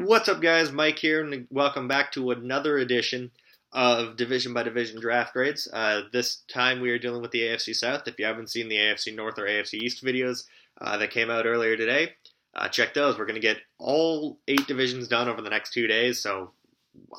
What's up, guys? Mike here, and welcome back to another edition of Division by Division Draft Grades. This time we are dealing with the AFC South. If you haven't seen the AFC North or AFC East videos that came out earlier today, check those. We're going to get all 8 divisions done over the next 2 days, so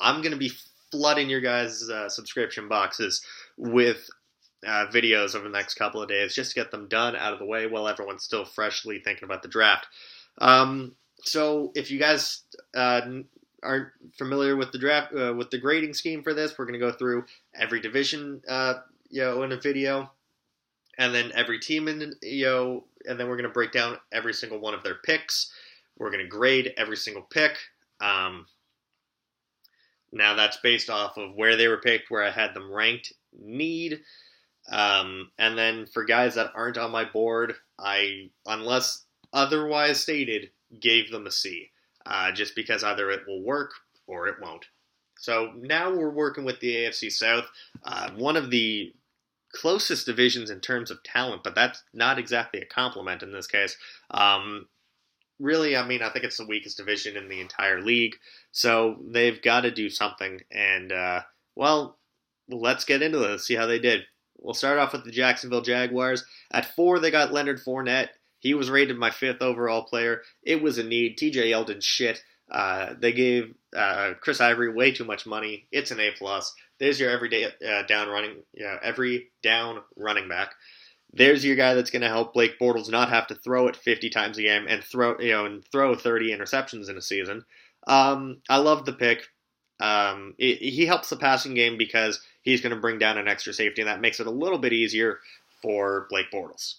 I'm going to be flooding your guys' subscription boxes with videos over the next couple of days just to get them done out of the way while everyone's still freshly thinking about the draft. So if you guys aren't familiar with the draft, with the grading scheme for this, we're going to go through every division, in a video, and then every team and then we're going to break down every single one of their picks. We're going to grade every single pick. Now that's based off of where they were picked, where I had them ranked, need, and then for guys that aren't on my board, unless otherwise stated, gave them a C, just because either it will work or it won't. So now we're working with the AFC South, one of the closest divisions in terms of talent, but that's not exactly a compliment in this case. Really, I think it's the weakest division in the entire league, so they've got to do something, and, let's get into it. Let's see how they did. We'll start off with the Jacksonville Jaguars. At 4, they got Leonard Fournette. He was rated my 5th overall player. It was a need. TJ Yeldon shit. They gave Chris Ivory way too much money. It's an A+. There's your every down running back. There's your guy that's going to help Blake Bortles not have to throw it 50 times a game and throw 30 interceptions in a season. I love the pick. He helps the passing game because he's going to bring down an extra safety, and that makes it a little bit easier for Blake Bortles.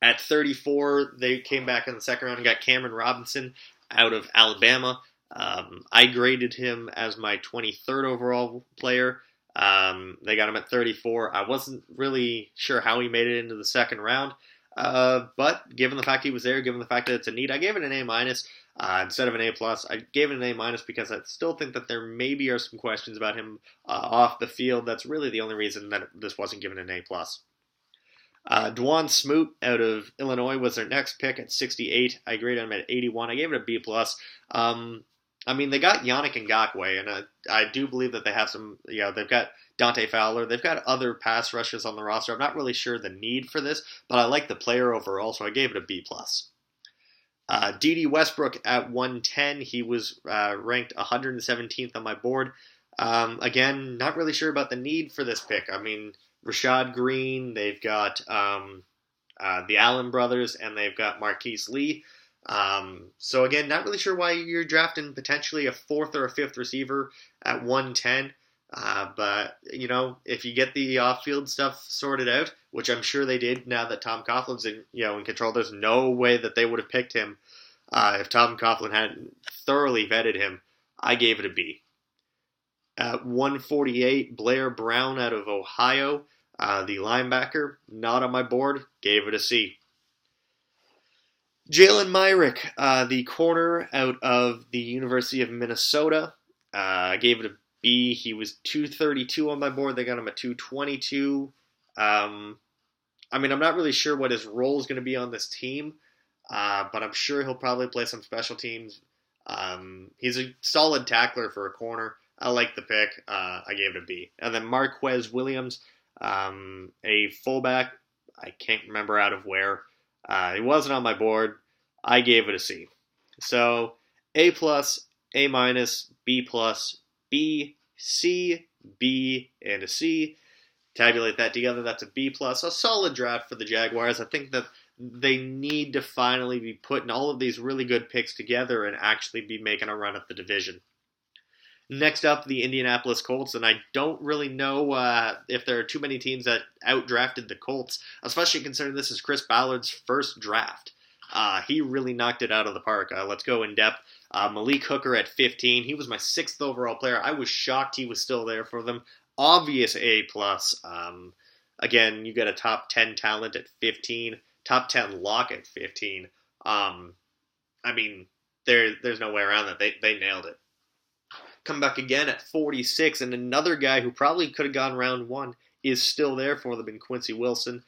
At 34, they came back in the second round and got Cameron Robinson out of Alabama. I graded him as my 23rd overall player. They got him at 34. I wasn't really sure how he made it into the second round, but given the fact he was there, given the fact that it's a need, I gave it an A- instead of an A+. I gave it an A- because I still think that there maybe are some questions about him off the field. That's really the only reason that this wasn't given an A+. Dwan Smoot out of Illinois was their next pick at 68. I graded him at 81. I gave it a B+. They got Yannick Ngakoue, and I do believe that they have some, they've got Dante Fowler. They've got other pass rushers on the roster. I'm not really sure the need for this, but I like the player overall, so I gave it a B+. D.D. Westbrook at 110. He was ranked 117th on my board. Again, not really sure about the need for this pick. Rashad Green, they've got the Allen brothers, and they've got Marquise Lee. So again, not really sure why you're drafting potentially a 4th or a 5th receiver at 110. But, if you get the off-field stuff sorted out, which I'm sure they did now that Tom Coughlin's in control, there's no way that they would have picked him if Tom Coughlin hadn't thoroughly vetted him. I gave it a B. At 148, Blair Brown out of Ohio, the linebacker, not on my board, gave it a C. Jalen Myrick, the corner out of the University of Minnesota, I gave it a B. He was 232 on my board. They got him at 222. I'm not really sure what his role is going to be on this team, but I'm sure he'll probably play some special teams. He's a solid tackler for a corner. I like the pick. I gave it a B. And then Marquez Williams, a fullback. I can't remember out of where. He wasn't on my board. I gave it a C. So A+, A-, B+, B, C, B, and a C. Tabulate that together. That's a B+. A solid draft for the Jaguars. I think that they need to finally be putting all of these really good picks together and actually be making a run at the division. Next up, the Indianapolis Colts, and I don't really know if there are too many teams that outdrafted the Colts, especially considering this is Chris Ballard's first draft. He really knocked it out of the park. Let's go in depth. Malik Hooker at 15. He was my 6th overall player. I was shocked he was still there for them. Obvious A+. Again, you got a top 10 talent at 15. Top 10 lock at 15. There's no way around that. They nailed it. Come back again at 46, and another guy who probably could have gone round 1 is still there for them in Quincy Wilson.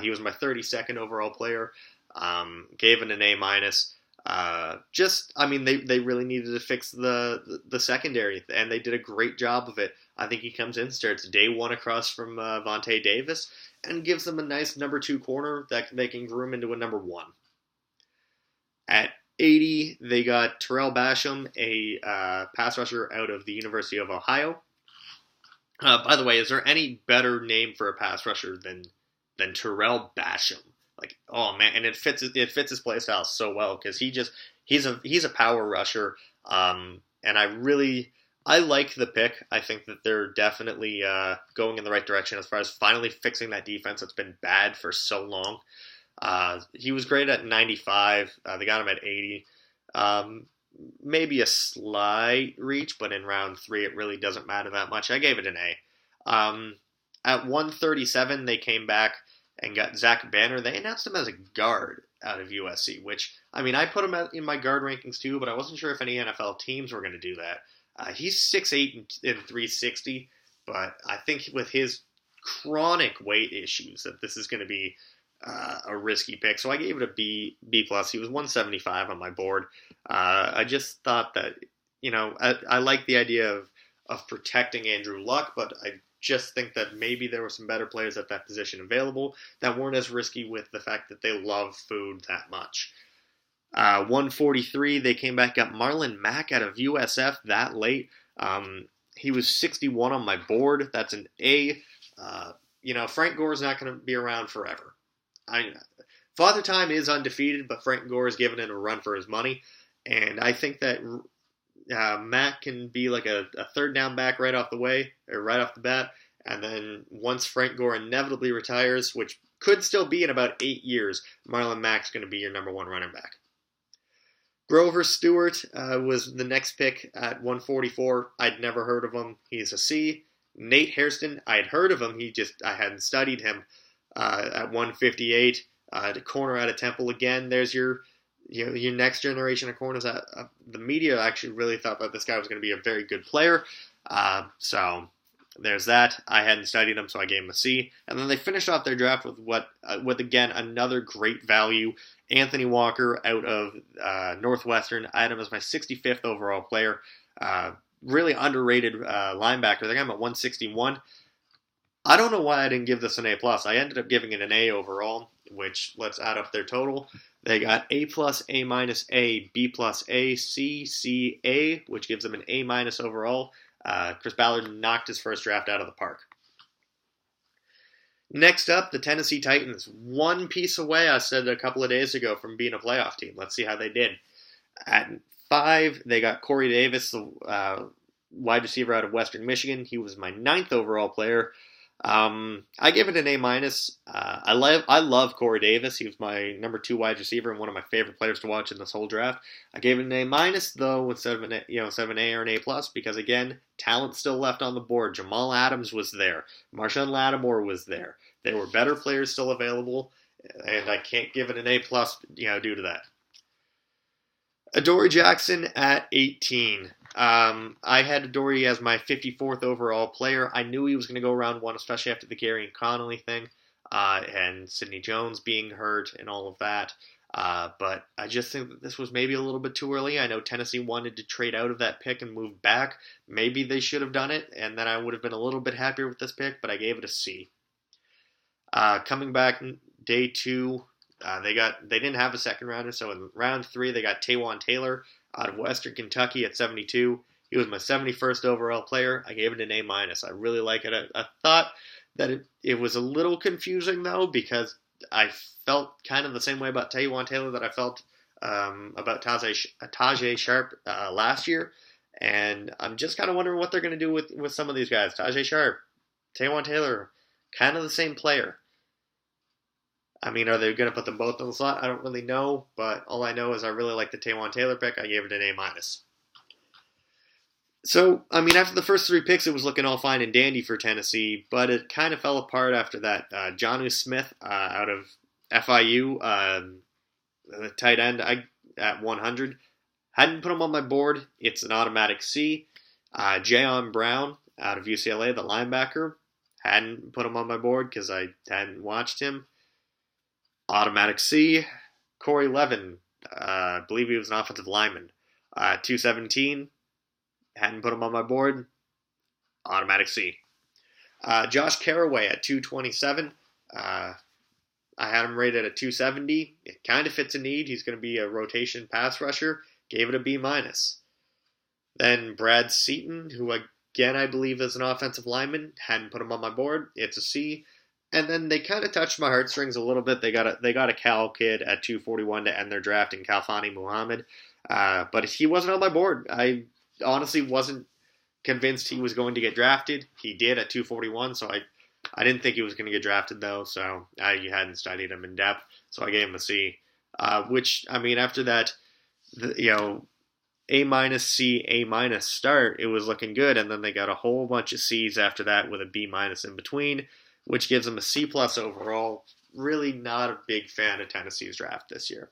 He was my 32nd overall player. Gave it an A-. They really needed to fix the secondary, and they did a great job of it. I think he comes in, starts day one across from Vontae Davis, and gives them a nice number 2 corner that they can groom into a number 1. At 80, they got Terrell Basham, a pass rusher out of the University of Ohio. By the way, is there any better name for a pass rusher than Terrell Basham? Like, oh man, and it fits his play style so well because he's a power rusher. And I like the pick. I think that they're definitely going in the right direction as far as finally fixing that defense that's been bad for so long. He was great at 95. They got him at 80. Maybe a slight reach, but in round 3, it really doesn't matter that much. I gave it an A. At 137, they came back and got Zach Banner. They announced him as a guard out of USC, which, I put him in my guard rankings too, but I wasn't sure if any NFL teams were going to do that. He's 6'8" and 360, but I think with his chronic weight issues that this is going to be a risky pick. So I gave it a B+. He was 175 on my board. I just thought that, I like the idea of protecting Andrew Luck, but I just think that maybe there were some better players at that position available that weren't as risky with the fact that they love food that much. 143, they came back, got Marlon Mack out of USF that late. He was 61 on my board. That's an A. Frank Gore's not going to be around forever. Father Time is undefeated, but Frank Gore is giving it a run for his money. And I think that Matt can be like a third down back right off the bat. And then once Frank Gore inevitably retires, which could still be in about 8 years, Marlon Mack's going to be your number 1 running back. Grover Stewart was the next pick at 144. I'd never heard of him. He's a C. Nate Hairston, I'd heard of him. I hadn't studied him. At 158, the corner out of Temple again. There's your next generation of corners. The media actually really thought that this guy was going to be a very good player. So there's that. I hadn't studied him, so I gave him a C. And then they finished off their draft with again another great value. Anthony Walker out of Northwestern. I had him as my 65th overall player. Really underrated linebacker. They got him at 161. I don't know why I didn't give this an A+. I ended up giving it an A overall, which, let's add up their total. They got A+, A-, A, B+, A, C, C, A, which gives them an A- overall. Chris Ballard knocked his first draft out of the park. Next up, the Tennessee Titans. One piece away, I said a couple of days ago, from being a playoff team. Let's see how they did. At 5, they got Corey Davis, the wide receiver out of Western Michigan. He was my 9th overall player. I give it an A-. I love Corey Davis. He was my number 2 wide receiver and one of my favorite players to watch in this whole draft. I gave it an A- though instead of an A or an A+, because again, talent still left on the board. Jamal Adams was there. Marshawn Lattimore was there. There were better players still available, and I can't give it an A+, due to that. Adoree Jackson at 18. I had Adoree as my 54th overall player. I knew he was going to go round 1, especially after the Gary and Connolly thing, and Sidney Jones being hurt and all of that. But I just think that this was maybe a little bit too early. I know Tennessee wanted to trade out of that pick and move back. Maybe they should have done it, and then I would have been a little bit happier with this pick, but I gave it a C. Coming back day 2, they didn't have a second rounder, so in round 3 they got Taywan Taylor out of Western Kentucky at 72. He was my 71st overall player. I gave it an A-. I really like it. I thought that it was a little confusing, though, because I felt kind of the same way about Taywan Taylor that I felt about Tajay Sharp last year. And I'm just kind of wondering what they're going to do with some of these guys. Tajay Sharp, Taywan Taylor, kind of the same player. Are they going to put them both in the slot? I don't really know, but all I know is I really like the Taywan Taylor pick. I gave it an A-. So, after the first 3 picks, it was looking all fine and dandy for Tennessee, but it kind of fell apart after that. Jonnu Smith out of FIU, the tight end at 100. Hadn't put him on my board. It's an automatic C. Jayon Brown out of UCLA, the linebacker. Hadn't put him on my board because I hadn't watched him. Automatic C. Corey Levin, I believe he was an offensive lineman. 217, hadn't put him on my board. Automatic C. Josh Carraway at 227. I had him rated at 270. It kind of fits a need. He's going to be a rotation pass rusher. Gave it a B-. Then Brad Seaton, who again I believe is an offensive lineman. Hadn't put him on my board. It's a C. And then they kind of touched my heartstrings a little bit. They got a Cal kid at 241 to end their draft in Kalfani Muhammad. But he wasn't on my board. I honestly wasn't convinced he was going to get drafted. He did at 241, so I didn't think he was going to get drafted, though, so I hadn't studied him in depth, so I gave him a C. Which, I mean, after that, A-, C, A- start, it was looking good, and then they got a whole bunch of C's after that with a B- in between, which gives them a C+ overall. Really not a big fan of Tennessee's draft this year.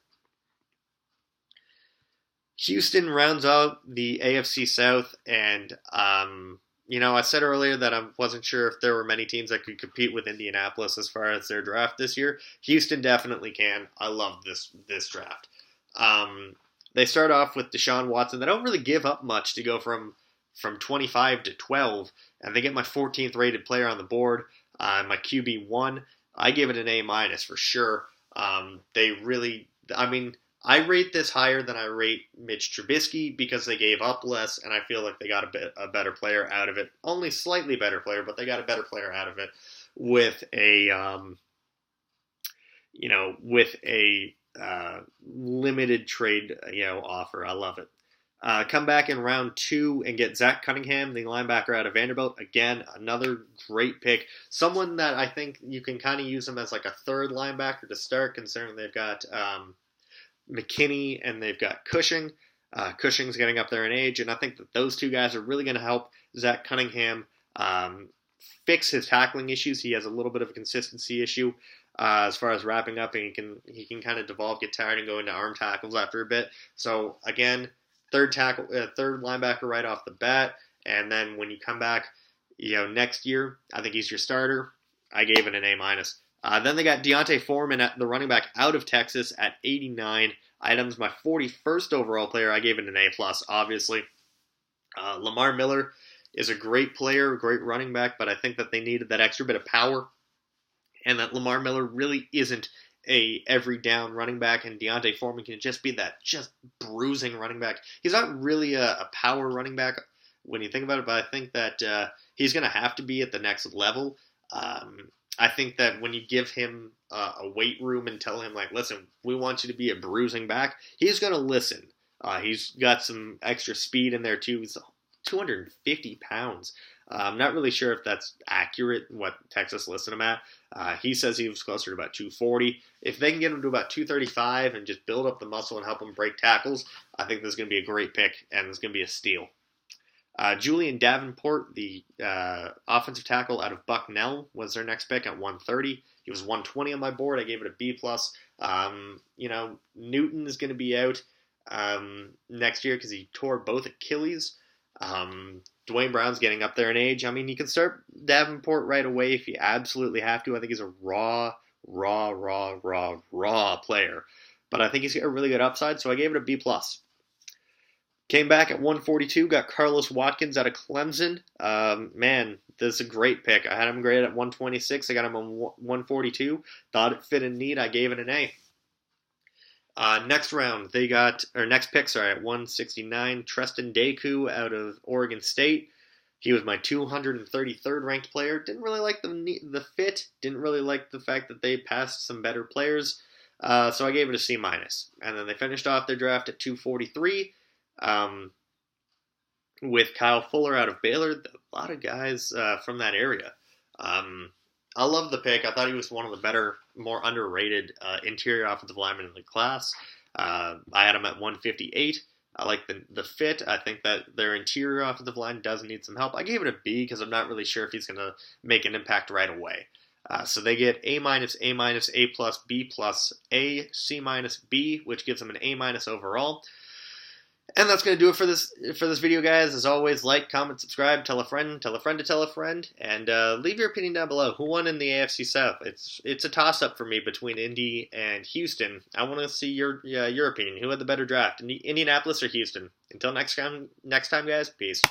Houston rounds out the AFC South, and, I said earlier that I wasn't sure if there were many teams that could compete with Indianapolis as far as their draft this year. Houston definitely can. I love this draft. They start off with Deshaun Watson. They don't really give up much to go from 25 to 12, and they get my 14th rated player on the board, my QB1. I give it an A- for sure. I rate this higher than I rate Mitch Trubisky because they gave up less, and I feel like they got a better player out of it. Only slightly better player, but they got a better player out of it with a limited trade offer. I love it. Come back in round 2 and get Zach Cunningham, the linebacker out of Vanderbilt. Again, another great pick. Someone that I think you can kind of use him as like a third linebacker to start, considering they've got McKinney and they've got Cushing. Cushing's getting up there in age, and I think that those two guys are really going to help Zach Cunningham fix his tackling issues. He has a little bit of a consistency issue as far as wrapping up, and he can kind of devolve, get tired, and go into arm tackles after a bit. So again, third linebacker right off the bat, and then when you come back, next year, I think he's your starter. I gave it an A-. Then they got Deontay Foreman, at the running back out of Texas, at 89 items. My 41st overall player, I gave it an A+, obviously. Lamar Miller is a great player, great running back, but I think that they needed that extra bit of power, and that Lamar Miller really isn't a every down running back, and Deontay Foreman can just be that just bruising running back. He's not really a power running back when you think about it, but I think that he's going to have to be at the next level. I think that when you give him a weight room and tell him, like, listen, we want you to be a bruising back, he's going to listen. He's got some extra speed in there, too. He's 250 pounds. I'm not really sure if that's accurate, what Texas listed him at. He says he was closer to about 240. If they can get him to about 235 and just build up the muscle and help him break tackles, I think this is going to be a great pick, and it's going to be a steal. Julian Davenport, the offensive tackle out of Bucknell, was their next pick at 130. He was 120 on my board. I gave it a B+. Newton is going to be out next year because he tore both Achilles. Dwayne Brown's getting up there in age. I mean, you can start Davenport right away if you absolutely have to. I think he's a raw player. But I think he's got a really good upside, so I gave it a B+. Came back at 142, got Carlos Watkins out of Clemson. Man, this is a great pick. I had him graded at 126. I got him on 142. Thought it fit in neat. I gave it an A. Next pick, at 169, Treston Deku out of Oregon State. He was my 233rd ranked player. Didn't really like the fit. Didn't really like the fact that they passed some better players. So I gave it a C-. And then they finished off their draft at 243. With Kyle Fuller out of Baylor. A lot of guys from that area. I love the pick. I thought he was one of the better, more underrated interior offensive linemen in the class. I had him at 158. I like the fit. I think that their interior offensive line does need some help. I gave it a B because I'm not really sure if he's going to make an impact right away. So they get A-, A-, A+, B+, A, C-, B, which gives them an A- overall. And that's going to do it for this video, guys. As always, like, comment, subscribe, tell a friend to tell a friend, and leave your opinion down below. Who won in the AFC South? It's a toss-up for me between Indy and Houston. I want to see your opinion. Who had the better draft, Indianapolis or Houston? Until next time, guys. Peace.